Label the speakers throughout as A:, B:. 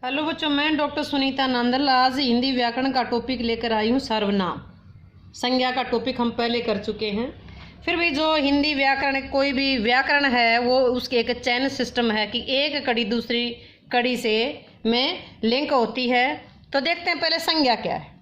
A: Hello बच्चों, मैं doctor Sunita Nandal आज हिंदी व्याकरण का टॉपिक लेकर आई हूँ। सर्वनाम संज्ञा का टॉपिक हम पहले कर चुके हैं। फिर भी जो हिंदी व्याकरण कोई भी व्याकरण है वो उसके एक चैन सिस्टम है कि एक कड़ी दूसरी कड़ी से में लिंक होती है। तो देखते हैं पहले संज्ञा क्या है।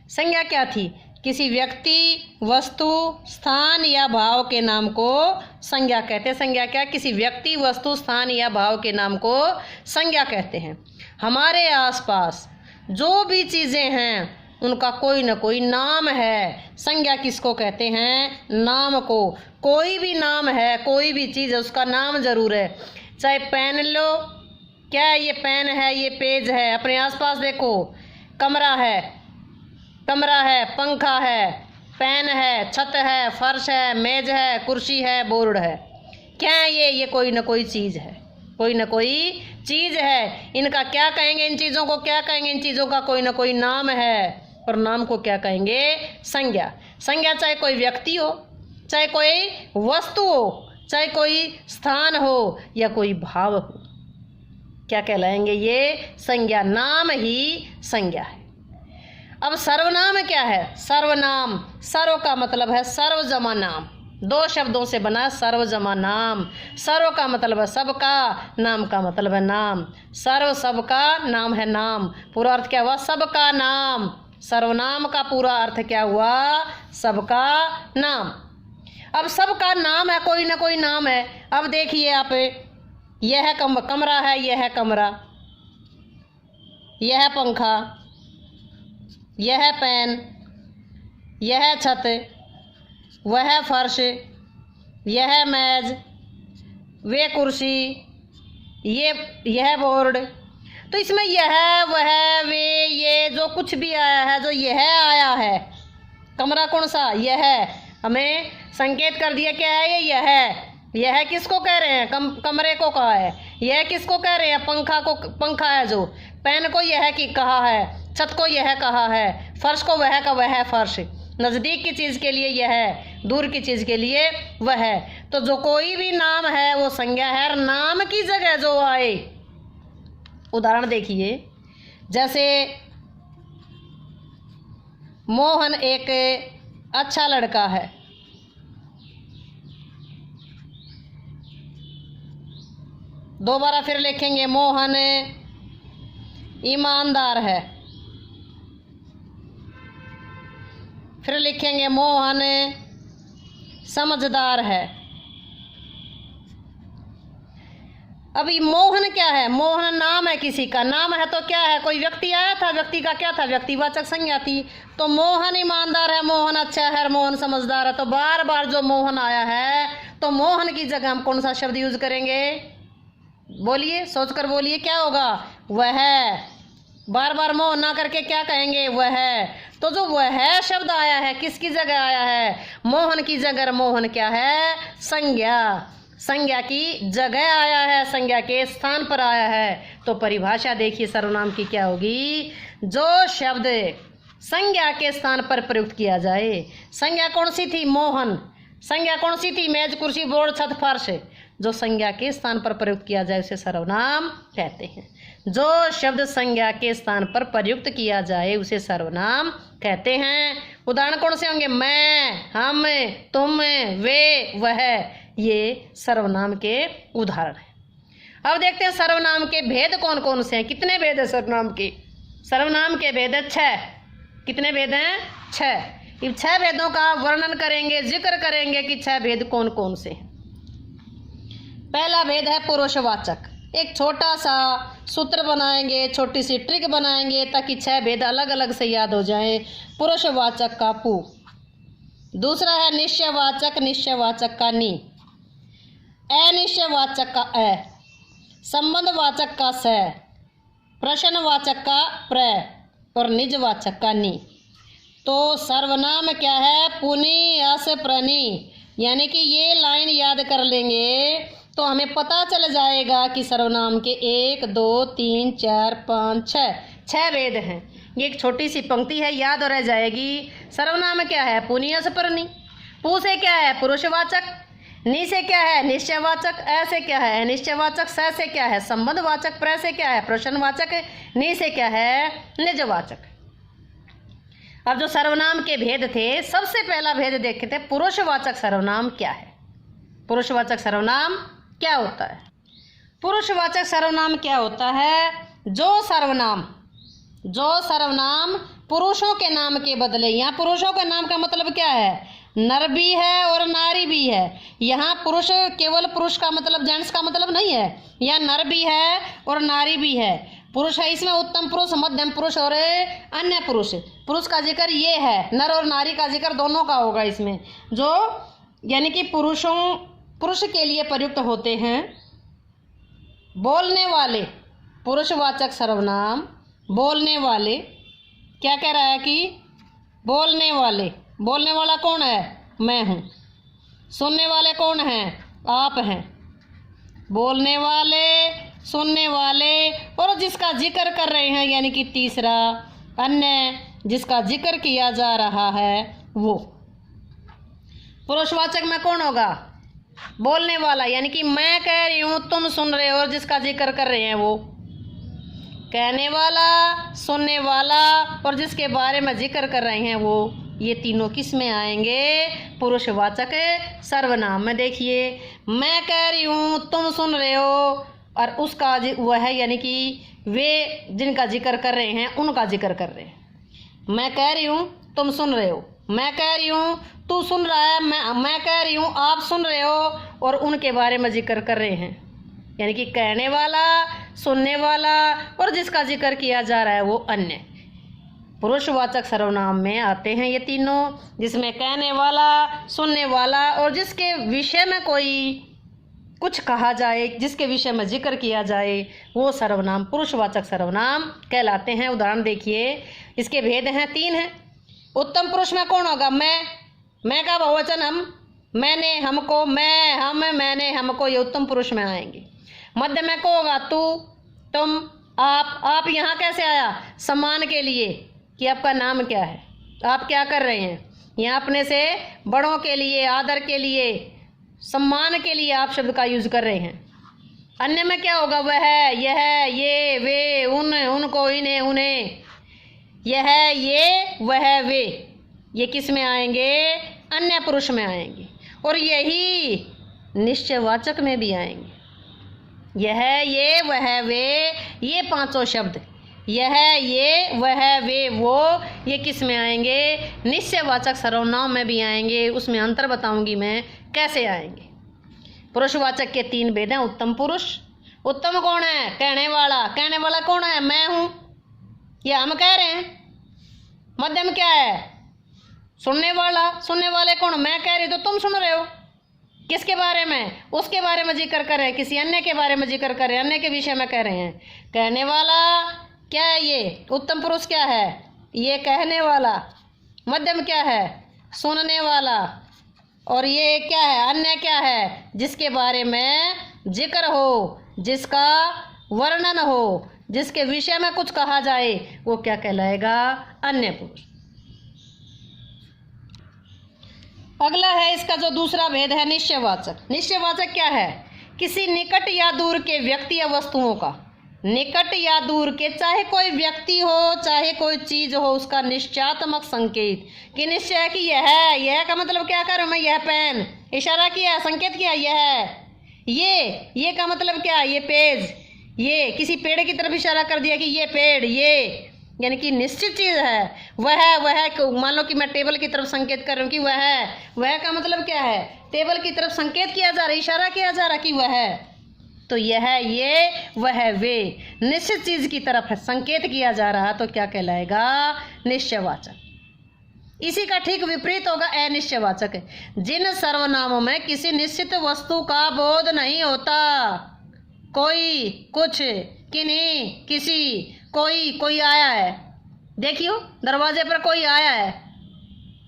A: संज्ञा क्या थी? किसी व्यक्ति, वस्तु, स्थान या भाव के नाम को संज्ञा कहते हैं। संज्ञा क्या? किसी व्यक्ति, वस्तु, स्थान या भाव के नाम को संज्ञा कहते हैं। हमारे आसपास जो भी चीज़ें हैं उनका कोई ना कोई नाम है। संज्ञा किसको कहते हैं? नाम को। कोई भी नाम है, कोई भी चीज़ है, उसका नाम जरूर है। चाहे पेन लो, क्या है? ये पेन है, ये पेज है। अपने आसपास देखो, कमरा है, पंखा है, पेन है, छत है, फर्श है, मेज है, कुर्सी है, बोर्ड है। क्या है ये कोई ना कोई चीज़ है, कोई ना कोई चीज़ है। इनका क्या कहेंगे? इन चीज़ों को क्या कहेंगे? इन चीज़ों का कोई ना कोई नाम है, और नाम को क्या कहेंगे? संज्ञा। संज्ञा चाहे कोई व्यक्ति हो, चाहे कोई वस्तु हो, चाहे कोई स्थान हो या कोई भाव हो, क्या कहलाएंगे? ये संज्ञा। नाम ही संज्ञा है। अब सर्वनाम क्या है? सर्वनाम, सर्व का मतलब है सर्व जमा नाम, दो शब्दों से बना सर्व जमा नाम। सर्व का मतलब है सबका, नाम का मतलब है नाम। सर्व सबका, नाम है नाम। पूरा अर्थ क्या हुआ? सबका नाम। सर्वनाम का पूरा अर्थ क्या हुआ? सबका नाम। अब सबका नाम है, कोई ना कोई नाम है। अब देखिए आप, यह है कमरा है, यह है कमरा, यह है पंखा, यह है पेन, यह है छत, वह है फर्श, यह है मेज, वे कुर्सी, यह बोर्ड। तो इसमें यह, वह, वे, ये जो कुछ भी आया है, जो यह आया है, कमरा कौन सा? यह है। हमें संकेत कर दिया क्या है ये? यह है। यह किसको कह रहे हैं? कमरे को कहा है। यह किसको कह रहे हैं? पंखा को। पंखा है जो। पेन को यह की कहा है, छत को यह कहा है, फर्श को वह का वह है फर्श। नज़दीक की चीज़ के लिए यह है, दूर की चीज़ के लिए वह है। तो जो कोई भी नाम है वो संज्ञा है, और नाम की जगह जो आए। उदाहरण देखिए, जैसे मोहन एक अच्छा लड़का है। दोबारा फिर लिखेंगे, मोहन ईमानदार है। फिर लिखेंगे, मोहन समझदार है। अभी मोहन क्या है? मोहन नाम है, किसी का नाम है। तो क्या है? कोई व्यक्ति आया था, व्यक्ति का क्या था? व्यक्तिवाचक संज्ञा थी। तो मोहन ईमानदार है, मोहन अच्छा है, मोहन समझदार है। तो बार बार जो मोहन आया है, तो मोहन की जगह हम कौन सा शब्द यूज करेंगे? बोलिए, सोचकर बोलिए, क्या होगा? वह। बार बार मोहन ना करके क्या कहेंगे? वह। तो जो वह शब्द आया है, किसकी जगह आया है? मोहन की जगह। मोहन क्या है? संज्ञा। संज्ञा की जगह आया है, संज्ञा के स्थान पर आया है। तो परिभाषा देखिए सर्वनाम की क्या होगी? जो शब्द संज्ञा के स्थान पर प्रयुक्त किया जाए। संज्ञा कौन सी थी? मोहन। संज्ञा कौन सी थी? मेज, कुर्सी, बोर्ड, छत, फर्श। जो संज्ञा के स्थान पर प्रयुक्त किया जाए उसे सर्वनाम कहते हैं। जो शब्द संज्ञा के स्थान पर प्रयुक्त किया जाए उसे सर्वनाम कहते हैं। उदाहरण कौन से होंगे? मैं, हम, तुम, वे, वह। ये सर्वनाम के उदाहरण हैं। अब देखते हैं सर्वनाम के भेद कौन कौन से हैं। कितने भेद है सर्वनाम के? सर्वनाम के भेद है 6। कितने भेद हैं? 6। इन 6 भेदों का वर्णन करेंगे, जिक्र करेंगे कि 6 भेद कौन कौन से हैं। पहला भेद है पुरुषवाचक। एक छोटा सा सूत्र बनाएंगे, छोटी सी ट्रिक बनाएंगे ताकि 6 भेद अलग अलग से याद हो जाएं। पुरुषवाचक का पु। दूसरा है निश्चयवाचक, निश्चयवाचक का नि। अनिश्चयवाचक का अ। संबंधवाचक का स। प्रश्नवाचक का प्र। और निजवाचक का नि। तो सर्वनाम क्या है? पुनि, अस, प्रनि। यानी कि ये लाइन याद कर लेंगे तो हमें पता चल जाएगा कि सर्वनाम के 1, 2, 3, 4, 5, 6 भेद हैं। ये एक छोटी सी पंक्ति है, याद रह जाएगी। सर्वनाम क्या है? पुनि, अस, प्रनि। पु से क्या है? पुरुषवाचक। नि से क्या है? निश्चयवाचक। अ से क्या है? निश्चयवाचक। स से क्या है? संबंधवाचक। प्र से क्या है? प्रश्नवाचक। नि से क्या है? निजवाचक। अब जो सर्वनाम के भेद थे, सबसे पहला भेद देखे थे पुरुषवाचक सर्वनाम क्या है। पुरुषवाचक सर्वनाम क्या होता है? पुरुषवाचक सर्वनाम क्या होता है? जो सर्वनाम पुरुषों के नाम के बदले, यहाँ पुरुषों के नाम का मतलब क्या है? नर भी है और नारी भी है। यहाँ पुरुष केवल पुरुष का मतलब जेंट्स का मतलब नहीं है, यहाँ नर भी है और नारी भी है। पुरुष है इसमें उत्तम पुरुष, मध्यम पुरुष और अन्य पुरुष। पुरुष का जिक्र ये है, नर और नारी का जिक्र दोनों का होगा इसमें, जो यानी कि पुरुष के लिए प्रयुक्त होते हैं। बोलने वाले, पुरुषवाचक सर्वनाम बोलने वाले। क्या कह रहा है कि बोलने वाले, बोलने वाला कौन है? मैं हूँ। सुनने वाले कौन हैं? आप हैं। बोलने वाले, सुनने वाले और जिसका जिक्र कर रहे हैं, यानी कि तीसरा अन्य, जिसका जिक्र किया जा रहा है वो। पुरुषवाचक में कौन होगा? बोलने वाला, यानी कि मैं कह रही हूँ, तुम सुन रहे हो और जिसका जिक्र कर रहे हैं वो। कहने वाला, सुनने वाला और जिसके बारे में जिक्र कर रहे हैं वो। ये तीनों किस में आएंगे? पुरुषवाचक सर्वनाम में। देखिए, मैं कह रही हूँ, तुम सुन रहे हो और उसका वह है, यानी कि वे जिनका जिक्र कर रहे हैं उनका जिक्र कर रहे हैं। मैं कह रही हूँ, तुम सुन रहे हो। मैं कह रही हूँ, तू सुन रहा है। मैं कह रही हूँ, आप सुन रहे हो और उनके बारे में जिक्र कर रहे हैं, यानी कि कहने वाला, सुनने वाला और जिसका जिक्र किया जा रहा है वो अन्य। पुरुषवाचक सर्वनाम में आते हैं ये तीनों, जिसमें कहने वाला, सुनने वाला और जिसके विषय में कोई कुछ कहा जाए, जिसके विषय में जिक्र किया जाए, वो सर्वनाम पुरुषवाचक सर्वनाम कहलाते हैं। उदाहरण देखिए, इसके भेद हैं, 3 हैं। उत्तम पुरुष में कौन होगा? मैं का बहुवचन हम, मैंने, हमको, मैं, हम, मैंने, हमको, ये उत्तम पुरुष में आएंगे। मध्य में कौन होगा? तू, तुम, आप यहाँ कैसे आया? सम्मान के लिए कि आपका नाम क्या है, आप क्या कर रहे हैं। यहाँ अपने से बड़ों के लिए, आदर के लिए, सम्मान के लिए आप शब्द का यूज कर रहे हैं। अन्य में क्या होगा? वह, यह, ये, वे, उनको, इन्हें, उन्हें। यह, ये, वह, वे, ये किस में आएंगे? अन्य पुरुष में आएंगे। और यही निश्चयवाचक में भी आएंगे। यह, ये, वह, वे, ये 5 शब्द, यह, ये, वह, वे, वो, ये किस में आएंगे? निश्चयवाचक सर्वनाम में भी आएंगे। उसमें अंतर बताऊंगी मैं कैसे आएंगे। पुरुषवाचक के 3 भेद हैं। उत्तम पुरुष, उत्तम कौन है? कहने वाला। कहने वाला कौन है? मैं हूँ, ये हम कह रहे हैं। मध्यम क्या है? सुनने वाला। सुनने वाले कौन? मैं कह रही तो तुम सुन रहे हो। किसके बारे में? उसके बारे में जिक्र कर रहे हैं, किसी अन्य के बारे में जिक्र कर रहे हैं, अन्य के विषय में कह रहे हैं। कहने वाला क्या है? ये उत्तम पुरुष क्या है? ये कहने वाला। मध्यम क्या है? सुनने वाला। और ये क्या है? अन्य क्या है? जिसके बारे में जिक्र हो, जिसका वर्णन हो, जिसके विषय में कुछ कहा जाए, वो क्या कहलाएगा? अन्य पुरुष। अगला है इसका जो दूसरा भेद है, निश्चयवाचक। निश्चयवाचक क्या है? किसी निकट या दूर के व्यक्ति या वस्तुओं का, निकट या दूर के, चाहे कोई व्यक्ति हो चाहे कोई चीज हो, उसका निश्चयात्मक संकेत। कि निश्चय है कि यह का मतलब क्या करूं मैं? यह पेन, इशारा किया, संकेत किया, ये का मतलब क्या? ये पेज, ये किसी पेड़ की तरफ इशारा कर दिया कि ये पेड़, ये यानी कि निश्चित चीज है। वह मान लो कि मैं टेबल की तरफ संकेत कर रहा हूँ कि वह का मतलब क्या है? टेबल की तरफ संकेत किया जा रहा है, इशारा किया जा रहा है कि वह है। तो यह, ये, वह, वे, निश्चित चीज की तरफ है, संकेत किया जा रहा, तो क्या कहलाएगा? निश्चयवाचक। इसी का ठीक विपरीत होगा अनिश्चयवाचक। जिन सर्वनामों में किसी निश्चित वस्तु का बोध नहीं होता, कोई, कुछ, किन्हीं, किसी, कोई आया है, देखियो दरवाजे पर कोई आया है,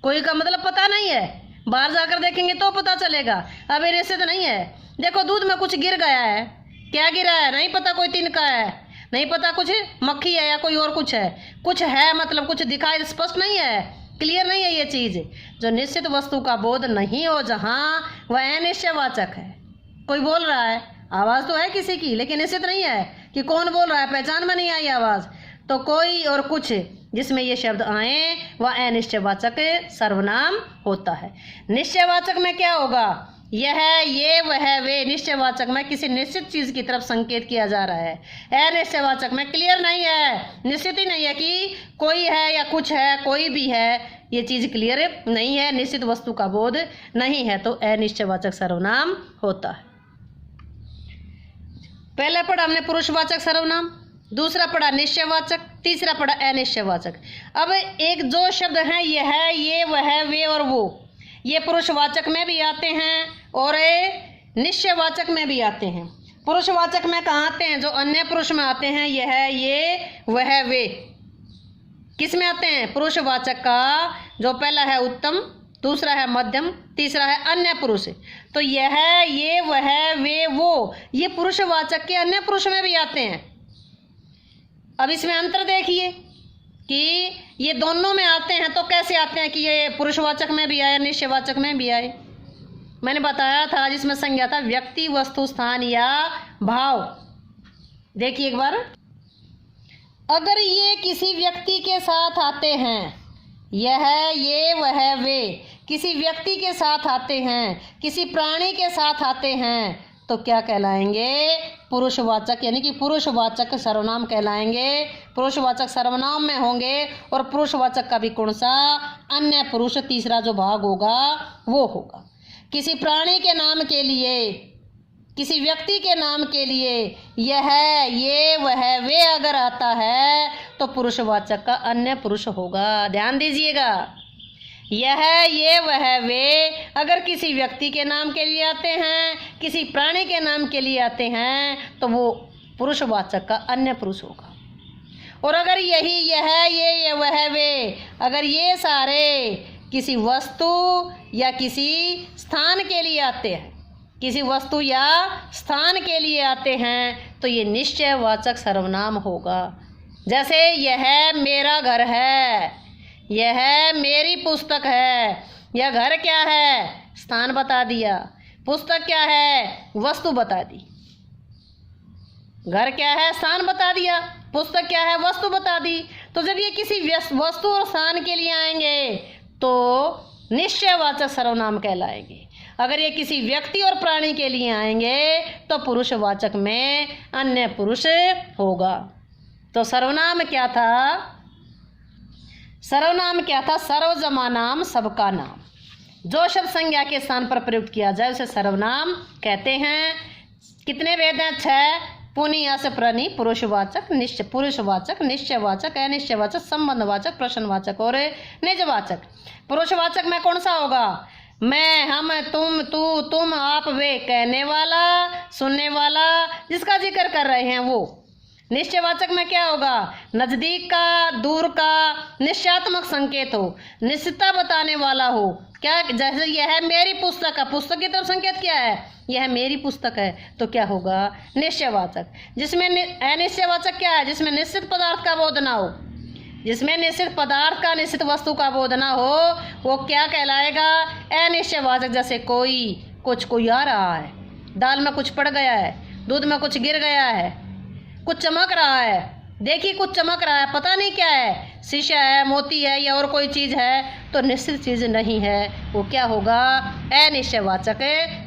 A: कोई का मतलब पता नहीं है, बाहर जाकर देखेंगे तो पता चलेगा, अभी निश्चित नहीं है। देखो दूध में कुछ गिर गया है, क्या गिरा है नहीं पता, कोई तिनका है नहीं पता, कुछ मक्खी है या कोई और कुछ है, कुछ है मतलब कुछ दिखाई स्पष्ट नहीं है, क्लियर नहीं है ये चीज़। जो निश्चित वस्तु का बोध नहीं हो जहाँ, वह अनिश्चयवाचक है। कोई बोल रहा है, आवाज़ तो है किसी की, लेकिन निश्चित नहीं है कि कौन बोल रहा है, पहचान में नहीं आई आवाज़। तो कोई और कुछ जिसमें ये शब्द आए वह अनिश्चयवाचक सर्वनाम होता है। निश्चयवाचक में क्या होगा, यह, ये, वह, वे। निश्चयवाचक में किसी निश्चित चीज़ की तरफ संकेत किया जा रहा है। अनिश्चयवाचक में क्लियर नहीं है, निश्चित ही नहीं है कि कोई है या कुछ है, कोई भी है, ये चीज़ क्लियर नहीं है, निश्चित वस्तु का बोध नहीं है, तो अनिश्चयवाचक सर्वनाम होता है। पहले पढ़ा हमने पुरुषवाचक सर्वनाम, दूसरा पढ़ा निश्चयवाचक, तीसरा पढ़ा अनिश्चयवाचक। अब एक जो शब्द हैं ये है, ये, वह, वे और वो, ये पुरुषवाचक में भी आते हैं और निश्चयवाचक में भी आते हैं। पुरुषवाचक में कहाँ आते हैं, जो अन्य पुरुष में आते हैं, यह है, ये, वह, वे। किस में आते हैं, पुरुषवाचक का जो पहला है उत्तम, दूसरा है मध्यम, तीसरा है अन्य पुरुष। तो यह, ये, वह, वे, वो, ये पुरुषवाचक के अन्य पुरुष में भी आते हैं। अब इसमें अंतर देखिए कि ये दोनों में आते हैं, तो कैसे आते हैं कि ये पुरुषवाचक में भी आए, निश्चयवाचक में भी आए। मैंने बताया था जिसमें संज्ञा था व्यक्ति, वस्तु, स्थान या भाव। देखिए एक बार, अगर ये किसी व्यक्ति के साथ आते हैं, यह, ये, वह, वे किसी व्यक्ति के साथ आते हैं, किसी प्राणी के साथ आते हैं, तो क्या कहलाएंगे, पुरुषवाचक, यानी कि पुरुषवाचक सर्वनाम कहलाएंगे। पुरुषवाचक सर्वनाम में होंगे और पुरुषवाचक का भी कौन सा, अन्य पुरुष, तीसरा जो भाग होगा वो होगा। किसी प्राणी के नाम के लिए, किसी व्यक्ति के नाम के लिए यह, ये, वह, वे अगर आता है तो पुरुषवाचक का अन्य पुरुष होगा। ध्यान दीजिएगा, यह, ये, वह, वे अगर किसी व्यक्ति के नाम के लिए आते हैं, किसी प्राणी के नाम के लिए आते हैं, तो वो पुरुषवाचक का अन्य पुरुष होगा। और अगर यही, यह, ये, वह, वे अगर ये सारे किसी वस्तु या किसी स्थान के लिए आते हैं, किसी वस्तु या स्थान के लिए आते हैं, तो ये निश्चयवाचक सर्वनाम होगा। जैसे यह मेरा घर है, यह मेरी पुस्तक है। यह घर क्या है, स्थान बता दिया। पुस्तक क्या है, वस्तु बता दी। घर क्या है, स्थान बता दिया। पुस्तक क्या है, वस्तु बता दी। तो जब ये किसी वस्तु और स्थान के लिए आएंगे तो निश्चयवाचक सर्वनाम कहलाएंगे। अगर ये किसी व्यक्ति और प्राणी के लिए आएंगे तो पुरुषवाचक में अन्य पुरुष होगा। तो सर्वनाम क्या था, सर्वनाम क्या था, सर्वजमा नाम, सबका नाम। जो शब्द संज्ञा के स्थान पर प्रयुक्त किया जाए उसे सर्वनाम कहते हैं। कितने भेद हैं, 6। पुनिया से प्रनि, पुरुषवाचक, निश्चय, पुरुषवाचक, निश्चयवाचक, अनिश्चयवाचक, संबंधवाचक, प्रश्नवाचक और निजवाचक। पुरुषवाचक में कौन सा होगा, मैं, हम, तुम, तू, तुम, आप, वे, कहने वाला, सुनने वाला, जिसका जिक्र कर रहे हैं वो। निश्चयवाचक में क्या होगा, नजदीक का, दूर का, निश्चयात्मक संकेत हो, निश्चितता बताने वाला हो। क्या, जैसे यह मेरी पुस्तक है, पुस्तक की तरफ संकेत क्या है, यह मेरी पुस्तक है, तो क्या होगा, निश्चयवाचक। जिसमें अनिश्चयवाचक क्या है, जिसमें निश्चित पदार्थ का बोध ना हो, जिसमें निश्चित पदार्थ का, निश्चित वस्तु का बोध ना हो, वो क्या कहलाएगा, अनिश्चयवाचक। जैसे कोई आ रहा है, दाल में कुछ पड़ गया है, दूध में कुछ गिर गया है, कुछ चमक रहा है, देखिए कुछ चमक रहा है, पता नहीं क्या है, शीशा है, मोती है या और कोई चीज़ है, तो निश्चित चीज़ नहीं है, वो क्या होगा, अनिश्चयवाचक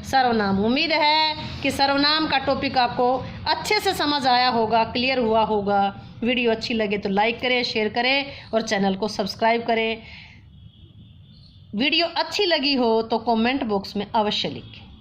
A: सर्वनाम। उम्मीद है कि सर्वनाम का टॉपिक आपको अच्छे से समझ आया होगा, क्लियर हुआ होगा। वीडियो अच्छी लगे तो लाइक करें, शेयर करें और चैनल को सब्सक्राइब करें। वीडियो अच्छी लगी हो तो कमेंट बॉक्स में अवश्य लिखें।